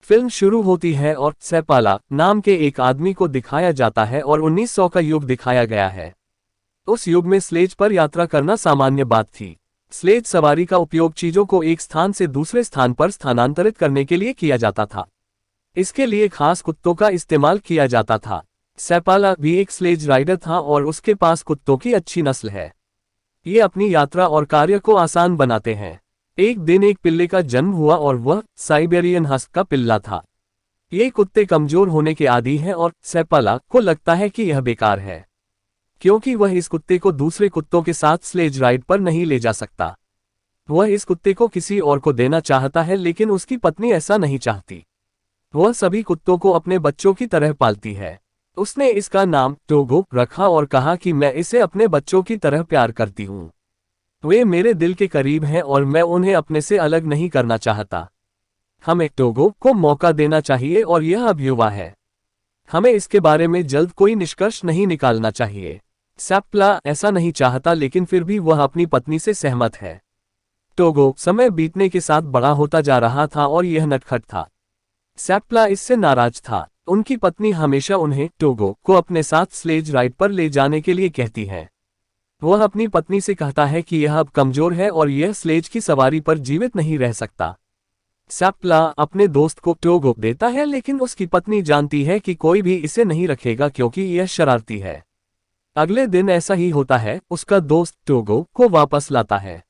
Film शुरू होती है और सेपाला नाम के एक आदमी को दिखाया जाता है और 1900 का युग दिखाया गया है। उस युग में स्लेज पर यात्रा करना सामान्य बात थी। स्लेज सवारी का उपयोग चीजों को एक स्थान से दूसरे स्थान पर स्थानांतरित करने के लिए किया जाता था। इसके लिए खास कुत्तों का इस्तेमाल किया जाता था। सेपाला भी एक स्लेज राइडर था और उसके पास कुत्तों की अच्छी नस्ल है। ये अपनी यात्रा और कार्य को आसान बनाते हैं। एक दिन एक पिल्ले का जन्म हुआ और वह साइबेरियन हस्क का पिल्ला था। ये कुत्ते कमजोर होने के आदी हैं और सेपाला को लगता है कि यह बेकार है, क्योंकि वह इस कुत्ते को दूसरे कुत्तों के साथ स्लेज राइड पर नहीं ले जा सकता। वह इस कुत्ते को किसी और को देना चाहता है, लेकिन उसकी पत्नी ऐसा नहीं चाहती। वह सभी कुत्तों को अपने बच्चों की तरह पालती है। उसने इसका नाम टोगो रखा और कहा कि मैं इसे अपने बच्चों की तरह प्यार करती हूँ। वे मेरे दिल के करीब हैं और मैं उन्हें अपने से अलग नहीं करना चाहता। हमें टोगो को मौका देना चाहिए और यह अब युवा है। हमें इसके बारे में जल्द कोई निष्कर्ष नहीं निकालना चाहिए। सेपाला ऐसा नहीं चाहता, लेकिन फिर भी वह अपनी पत्नी से सहमत है। टोगो समय बीतने के साथ बड़ा होता जा रहा था और यह नटखट था। सेपाला इससे नाराज था। उनकी पत्नी हमेशा उन्हें टोगो को अपने साथ स्लेज राइड पर ले जाने के लिए कहती है। वह अपनी पत्नी से कहता है कि यह अब कमजोर है और यह स्लेज की सवारी पर जीवित नहीं रह सकता। सेपाला अपने दोस्त को टोगो देता है, लेकिन उसकी पत्नी जानती है कि कोई भी इसे नहीं रखेगा क्योंकि यह शरारती है। अगले दिन ऐसा ही होता है। उसका दोस्त टोगो को वापस लाता है।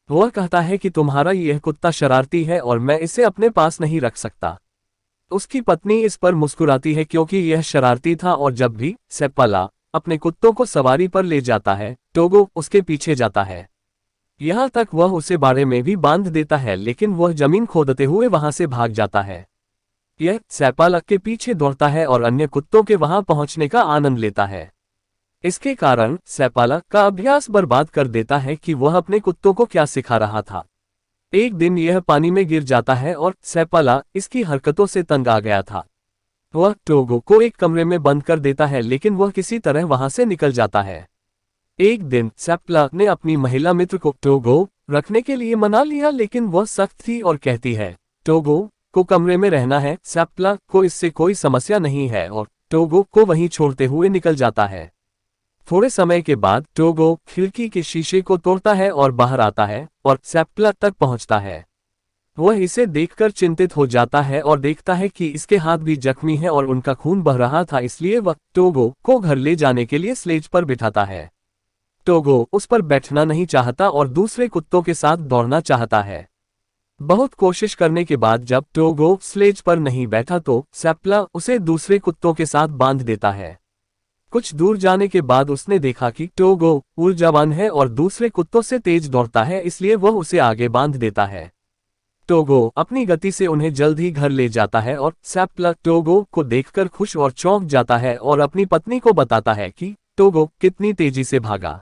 वह कहता है कि तुम्हारा यह कुत्ता शरारती है और मैं इसे अपने पास नहीं रख सकता। उसकी पत्नी इस पर मुस्कुराती है क्योंकि यह शरारती था और जब भी सेपाला अपने कुत्तों को सवारी पर ले जाता है, टोगो उसके पीछे जाता है। यहाँ तक वह उसे बाड़े में भी बांध देता है, लेकिन वह जमीन खोदते हुए वहां से भाग जाता है। यह सेपाला के पीछे दौड़ता है और अन्य कुत्तों के वहां पहुंचने का आनंद लेता है। इसके कारण सेपाला का अभ्यास बर्बाद कर देता है कि वह अपने कुत्तों को क्या सिखा रहा था। एक दिन यह पानी में गिर जाता है और सेपाला इसकी हरकतों से तंग आ गया था। वह टोगो को एक कमरे में बंद कर देता है, लेकिन वह किसी तरह वहां से निकल जाता है। एक दिन सेपाला ने अपनी महिला मित्र को टोगो रखने के लिए मना लिया, लेकिन वह सख्त थी और कहती है टोगो को कमरे में रहना है। सेपाला को इससे कोई समस्या नहीं है और टोगो को वहीं छोड़ते हुए निकल जाता है। थोड़े समय के बाद टोगो खिड़की के शीशे को तोड़ता है और बाहर आता है और सेपाला तक पहुंचता है। वह इसे देखकर चिंतित हो जाता है और देखता है कि इसके हाथ भी जख्मी हैं और उनका खून बह रहा था, इसलिए वह टोगो को घर ले जाने के लिए स्लेज पर बिठाता है। टोगो उस पर बैठना नहीं चाहता और दूसरे कुत्तों के साथ दौड़ना चाहता है। बहुत कोशिश करने के बाद जब टोगो स्लेज पर नहीं बैठा तो सेपाला उसे दूसरे कुत्तों के साथ बांध देता है। कुछ दूर जाने के बाद उसने देखा कि टोगो ऊर्जावान है और दूसरे कुत्तों से तेज दौड़ता है, इसलिए वह उसे आगे बांध देता है। टोगो अपनी गति से उन्हें जल्द ही घर ले जाता है और सेपाला टोगो को देखकर खुश और चौंक जाता है और अपनी पत्नी को बताता है कि टोगो कितनी तेजी से भागा।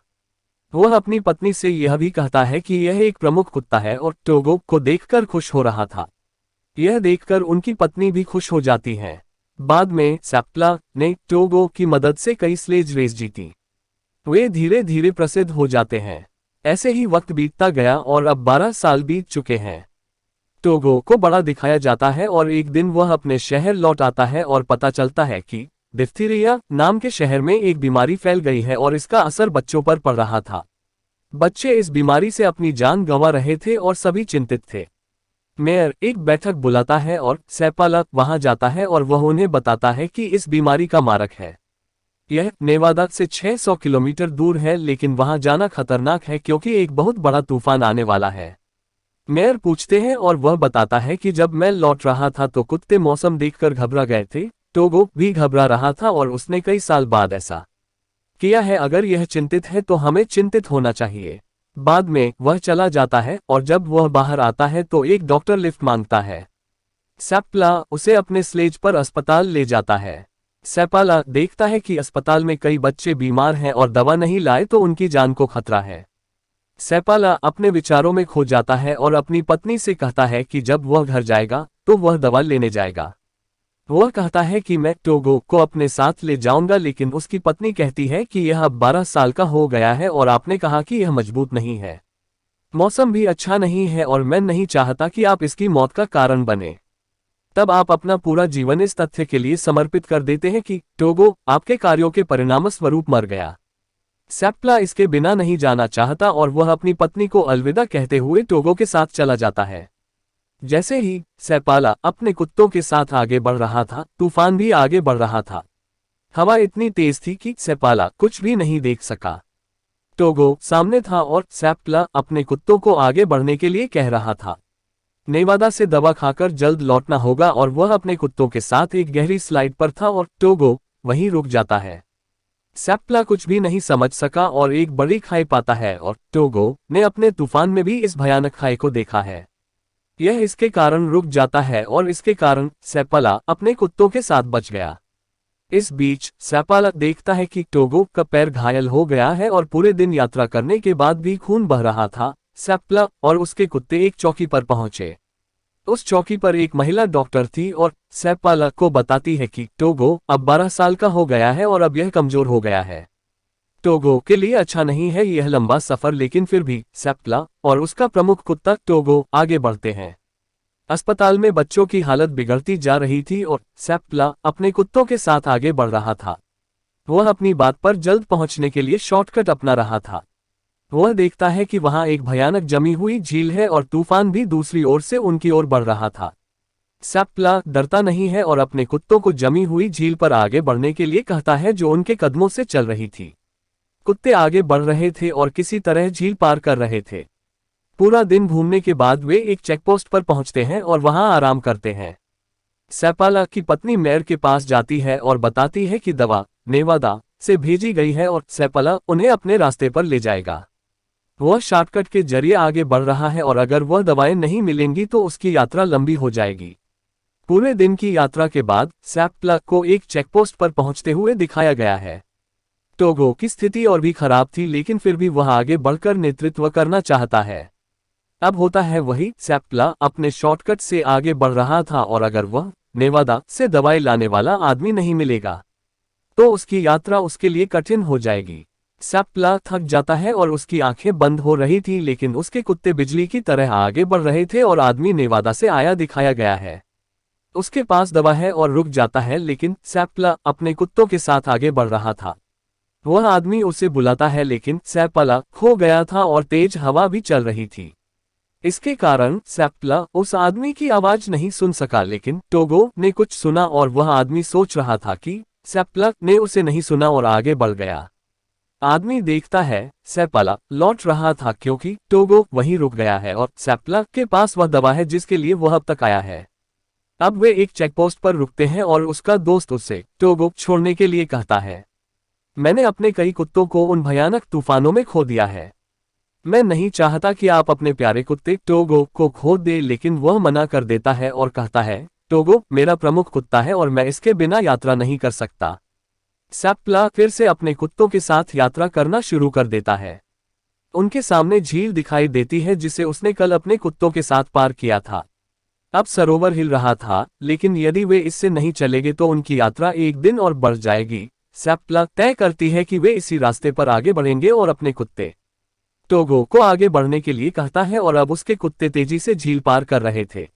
वह अपनी पत्नी से यह भी कहता है कि यह एक प्रमुख कुत्ता है और टोगो को देखकर खुश हो रहा था। यह देखकर उनकी पत्नी भी खुश हो जाती है। बाद में सेपाला ने टोगो की मदद से कई स्लेज रेस जीती। वे धीरे धीरे प्रसिद्ध हो जाते हैं। ऐसे ही वक्त बीतता गया और अब 12 साल बीत चुके हैं। टोगो को बड़ा दिखाया जाता है और एक दिन वह अपने शहर लौट आता है और पता चलता है कि डिप्थीरिया नाम के शहर में एक बीमारी फैल गई है और इसका असर बच्चों पर पड़ रहा था। बच्चे इस बीमारी से अपनी जान गंवा रहे थे और सभी चिंतित थे। मेयर एक बैठक बुलाता है और सेपाला वहां जाता है और वह उन्हें बताता है कि इस बीमारी का मारक है। यह नेवादा से 600 किलोमीटर दूर है, लेकिन वहां जाना खतरनाक है क्योंकि एक बहुत बड़ा तूफान आने वाला है। मेयर पूछते हैं और वह बताता है कि जब मैं लौट रहा था तो कुत्ते मौसम देखकर घबरा गए थे। टोगो भी घबरा रहा था और उसने कई साल बाद ऐसा किया है। अगर यह चिंतित है तो हमें चिंतित होना चाहिए। बाद में वह चला जाता है और जब वह बाहर आता है तो एक डॉक्टर लिफ्ट मांगता है। सेपाला उसे अपने स्लेज पर अस्पताल ले जाता है। सेपाला देखता है कि अस्पताल में कई बच्चे बीमार हैं और दवा नहीं लाए तो उनकी जान को खतरा है। सेपाला अपने विचारों में खो जाता है और अपनी पत्नी से कहता है कि जब वह घर जाएगा तो वह दवा लेने जाएगा। वह कहता है कि मैं टोगो को अपने साथ ले जाऊंगा, लेकिन उसकी पत्नी कहती है कि यह अब 12 साल का हो गया है और आपने कहा कि यह मजबूत नहीं है। मौसम भी अच्छा नहीं है और मैं नहीं चाहता कि आप इसकी मौत का कारण बने। तब आप अपना पूरा जीवन इस तथ्य के लिए समर्पित कर देते हैं कि टोगो आपके कार्यों के परिणामस्वरूप मर गया। सेप्ला इसके बिना नहीं जाना चाहता और वह अपनी पत्नी को अलविदा कहते हुए टोगो के साथ चला जाता है। जैसे ही सेपाला अपने कुत्तों के साथ आगे बढ़ रहा था, तूफान भी आगे बढ़ रहा था। हवा इतनी तेज थी कि सेपाला कुछ भी नहीं देख सका। टोगो सामने था और सेप्ला अपने कुत्तों को आगे बढ़ने के लिए कह रहा था। नेवादा से दवा खाकर जल्द लौटना होगा और वह अपने कुत्तों के साथ एक गहरी स्लाइड पर था और टोगो वहीं रुक जाता है। सेप्ला कुछ भी नहीं समझ सका और एक बड़ी खाई पाता है और टोगो ने अपने तूफान में भी इस भयानक खाई को देखा है। यह इसके कारण रुक जाता है और इसके कारण सेप्ला अपने कुत्तों के साथ बच गया। इस बीच सेप्ला देखता है कि टोगो का पैर घायल हो गया है और पूरे दिन यात्रा करने के बाद भी खून बह रहा था। सेप्ला और उसके कुत्ते एक चौकी पर पहुंचे। उस चौकी पर एक महिला डॉक्टर थी और सेप्ला को बताती है कि टोगो अब 12 साल का हो गया है और अब यह कमजोर हो गया है। टोगो के लिए अच्छा नहीं है यह लंबा सफर, लेकिन फिर भी सेप्ला और उसका प्रमुख कुत्ता टोगो आगे बढ़ते हैं। अस्पताल में बच्चों की हालत बिगड़ती जा रही थी और सेप्ला अपने कुत्तों के साथ आगे बढ़ रहा था। वह अपनी बात पर जल्द पहुंचने के लिए शॉर्टकट अपना रहा था। वह देखता है कि वहां एक भयानक जमी हुई झील है और तूफान भी दूसरी ओर से उनकी ओर बढ़ रहा था। सेप्ला डरता नहीं है और अपने कुत्तों को जमी हुई झील पर आगे बढ़ने के लिए कहता है जो उनके कदमों से चल रही थी। कुत्ते आगे बढ़ रहे थे और किसी तरह झील पार कर रहे थे। पूरा दिन घूमने के बाद वे एक चेकपोस्ट पर पहुंचते हैं और वहां आराम करते हैं। सेप्ला की पत्नी मेयर के पास जाती है और बताती है कि दवा नेवादा से भेजी गई है और सेप्ला उन्हें अपने रास्ते पर ले जाएगा। वह शॉर्टकट के जरिए आगे बढ़ रहा है और अगर वह दवाएं नहीं मिलेंगी तो उसकी यात्रा लंबी हो जाएगी। पूरे दिन की यात्रा के बाद सेप्ला को एक चेकपोस्ट पर पहुंचते हुए दिखाया गया है। टोगो की स्थिति और भी खराब थी, लेकिन फिर भी वह आगे बढ़कर नेतृत्व करना चाहता है। अब होता है वही, सेप्ला अपने शॉर्टकट से आगे बढ़ रहा था और अगर वह नेवादा से दवाई लाने वाला आदमी नहीं मिलेगा तो उसकी यात्रा उसके लिए कठिन हो जाएगी। सेप्ला थक जाता है और उसकी आंखें बंद हो रही थी, लेकिन उसके कुत्ते बिजली की तरह आगे बढ़ रहे थे और आदमी नेवादा से आया दिखाया गया है। उसके पास दवा है और रुक जाता है, लेकिन सेप्ला अपने कुत्तों के साथ आगे बढ़ रहा था। वह आदमी उसे बुलाता है, लेकिन सेप्ला खो गया था और तेज हवा भी चल रही थी। इसके कारण सेप्ला उस आदमी की आवाज नहीं सुन सका, लेकिन टोगो ने कुछ सुना और वह आदमी सोच रहा था कि सेप्ला ने उसे नहीं सुना और आगे बढ़ गया। आदमी देखता है सेप्ला लौट रहा था क्योंकि टोगो वहीं रुक गया है और सेप्ला के पास वह दवा है जिसके लिए वह अब तक आया है। अब वे एक चेकपोस्ट पर रुकते हैं और उसका दोस्त उसे टोगो छोड़ने के लिए कहता है, मैंने अपने कई कुत्तों को उन भयानक तूफानों में खो दिया है। मैं नहीं चाहता कि आप अपने प्यारे कुत्ते टोगो को खो दे, लेकिन वह मना कर देता है और कहता है, टोगो मेरा प्रमुख कुत्ता है और मैं इसके बिना यात्रा नहीं कर सकता। सेप्ला फिर से अपने कुत्तों के साथ यात्रा करना शुरू कर देता है। उनके सामने झील दिखाई देती है जिसे उसने कल अपने कुत्तों के साथ पार किया था। अब सरोवर हिल रहा था, लेकिन यदि वे इससे नहीं चलेंगे तो उनकी यात्रा एक दिन और बढ़ जाएगी। सेप्ला तय करती है कि वे इसी रास्ते पर आगे बढ़ेंगे और अपने कुत्ते टोगो को आगे बढ़ने के लिए कहता है और अब उसके कुत्ते तेजी से झील पार कर रहे थे।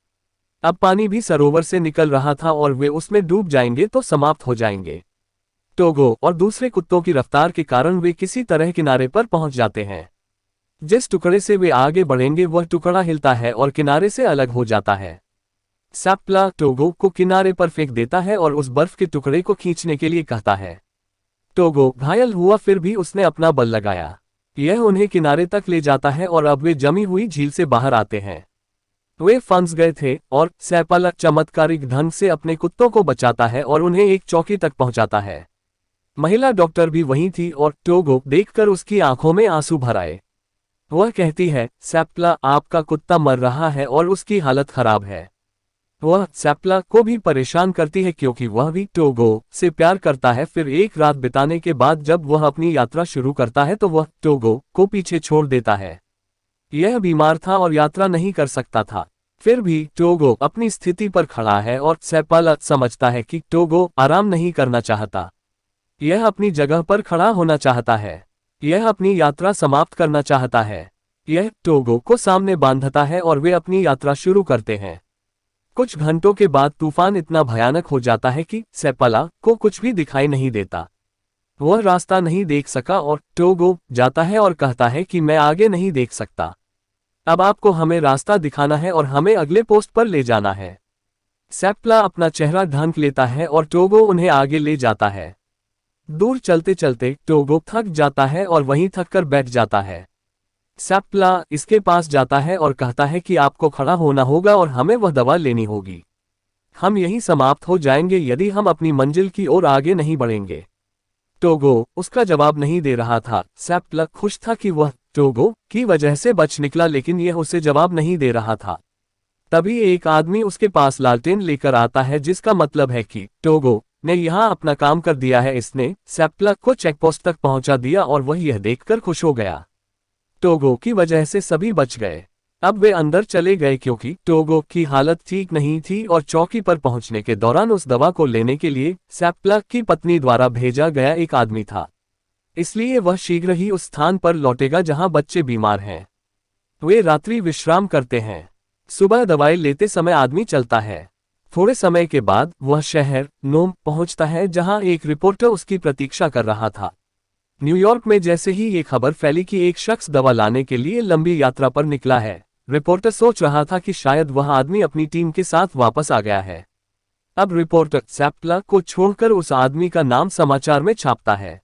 अब पानी भी सरोवर से निकल रहा था और वे उसमें डूब जाएंगे तो समाप्त हो जाएंगे। टोगो और दूसरे कुत्तों की रफ्तार के कारण वे किसी तरह किनारे पर पहुंच जाते हैं। जिस टुकड़े से वे आगे बढ़ेंगे वह टुकड़ा हिलता है और किनारे से अलग हो जाता है। सेप्ला टोगो को किनारे पर फेंक देता है और उस बर्फ के टुकड़े को खींचने के लिए कहता है। टोगो घायल हुआ, फिर भी उसने अपना बल लगाया। यह उन्हें किनारे तक ले जाता है और अब वे जमी हुई झील से बाहर आते हैं। वे फंस गए थे और सेप्ला चमत्कारिक ढंग से अपने कुत्तों को बचाता है और उन्हें एक चौकी तक पहुंचाता है। महिला डॉक्टर भी वहीं थी और टोगो देखकर उसकी आंखों में आंसू भर आए। वह कहती है, सेप्ला आपका कुत्ता मर रहा है और उसकी हालत खराब है। वह सेप्ला को भी परेशान करती है क्योंकि वह भी टोगो से प्यार करता है। फिर एक रात बिताने के बाद जब वह अपनी यात्रा शुरू करता है तो वह टोगो को पीछे छोड़ देता है। यह बीमार था और यात्रा नहीं कर सकता था। फिर भी टोगो अपनी स्थिति पर खड़ा है और सेप्ला समझता है कि टोगो आराम नहीं करना चाहता। यह अपनी जगह पर खड़ा होना चाहता है। यह अपनी यात्रा समाप्त करना चाहता है। यह टोगो को सामने बांधता है और वे अपनी यात्रा शुरू करते हैं। कुछ घंटों के बाद तूफान इतना भयानक हो जाता है कि सेपाला को कुछ भी दिखाई नहीं देता। वह रास्ता नहीं देख सका और टोगो जाता है और कहता है कि मैं आगे नहीं देख सकता। अब आपको हमें रास्ता दिखाना है और हमें अगले पोस्ट पर ले जाना है। सेप्ला अपना चेहरा ढांक लेता है और टोगो उन्हें आगे ले जाता है। दूर चलते चलते टोगो थक जाता है और वहीं थक कर बैठ जाता है। सेप्ला इसके पास जाता है और कहता है कि आपको खड़ा होना होगा और हमें वह दवा लेनी होगी। हम यहीं समाप्त हो जाएंगे यदि हम अपनी मंजिल की ओर आगे नहीं बढ़ेंगे। टोगो उसका जवाब नहीं दे रहा था। सेप्ला खुश था कि वह टोगो की वजह से बच निकला, लेकिन यह उसे जवाब नहीं दे रहा था। तभी एक आदमी उसके पास लालटेन लेकर आता है, जिसका मतलब है कि टोगो ने यहाँ अपना काम कर दिया है। इसने सेप्ला को चेकपोस्ट तक पहुंचा दिया और वह यह देखकर खुश हो गया। टोगो की वजह से सभी बच गए। अब वे अंदर चले गए क्योंकि टोगो की हालत ठीक नहीं थी और चौकी पर पहुंचने के दौरान उस दवा को लेने के लिए सेप्ला की पत्नी द्वारा भेजा गया एक आदमी था, इसलिए वह शीघ्र ही उस स्थान पर लौटेगा जहां बच्चे बीमार हैं। वे रात्रि विश्राम करते हैं। सुबह दवाई लेते समय आदमी चलता है। थोड़े समय के बाद वह शहर नोम पहुंचता है जहां एक रिपोर्टर उसकी प्रतीक्षा कर रहा था। न्यूयॉर्क में जैसे ही ये खबर फैली कि एक शख्स दवा लाने के लिए लंबी यात्रा पर निकला है, रिपोर्टर सोच रहा था कि शायद वह आदमी अपनी टीम के साथ वापस आ गया है। अब रिपोर्टर सेप्ला को छोड़कर उस आदमी का नाम समाचार में छापता है।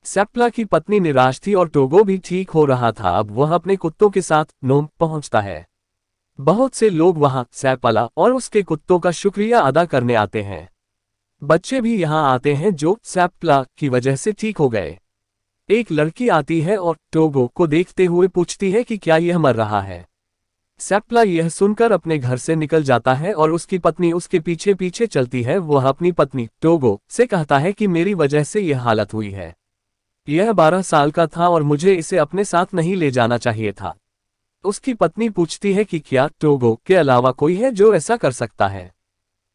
सेप्ला की पत्नी निराश थी और टोगो भी ठीक हो रहा था। अब वह अपने कुत्तों के साथ नोम पहुंचता है। बहुत से लोग वहां सेप्ला और उसके कुत्तों का शुक्रिया अदा करने आते हैं। बच्चे भी यहां आते हैं जो सेप्ला की वजह से ठीक हो गए। एक लड़की आती है और टोगो को देखते हुए पूछती है कि क्या यह मर रहा है। सेप्ला यह सुनकर अपने घर से निकल जाता है और उसकी पत्नी उसके पीछे पीछे चलती है। वह अपनी पत्नी टोगो से कहता है कि मेरी वजह से यह हालत हुई है। यह 12 साल का था और मुझे इसे अपने साथ नहीं ले जाना चाहिए था। उसकी पत्नी पूछती है कि क्या टोगो के अलावा कोई है जो ऐसा कर सकता है।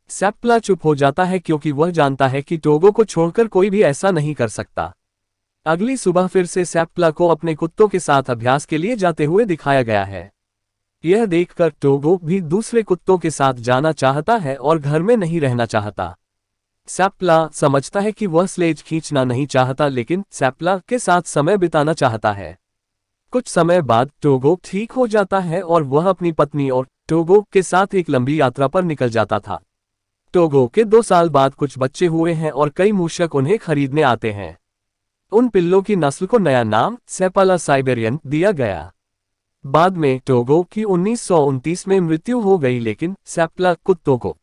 सेप्ला चुप हो जाता है क्योंकि वह जानता है कि टोगो को छोड़कर कोई भी ऐसा नहीं कर सकता। अगली सुबह फिर से सेप्ला को अपने कुत्तों के साथ अभ्यास के लिए जाते हुए दिखाया गया है। यह देखकर टोगो भी दूसरे कुत्तों के साथ जाना चाहता है और घर में नहीं रहना चाहता। सेप्ला समझता है कि वह स्लेज खींचना नहीं चाहता, लेकिन सेप्ला के साथ समय बिताना चाहता है। कुछ समय बाद टोगो ठीक हो जाता है और वह अपनी पत्नी और टोगो के साथ एक लंबी यात्रा पर निकल जाता था। टोगो के 2 साल बाद कुछ बच्चे हुए हैं और कई मूषक उन्हें खरीदने आते हैं। उन पिल्लों की नस्ल को नया नाम सेपाला साइबेरियन दिया गया। बाद में टोगो की 1929 में मृत्यु हो गई, लेकिन सेप्ला कुत्तों को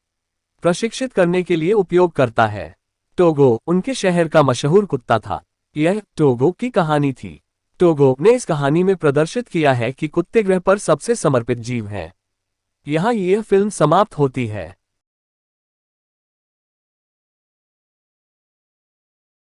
प्रशिक्षित करने के लिए उपयोग करता है। टोगो उनके शहर का मशहूर कुत्ता था। यह टोगो की कहानी थी। टोगो ने इस कहानी में प्रदर्शित किया है कि कुत्ते ग्रह पर सबसे समर्पित जीव हैं। यहाँ यह फिल्म समाप्त होती है।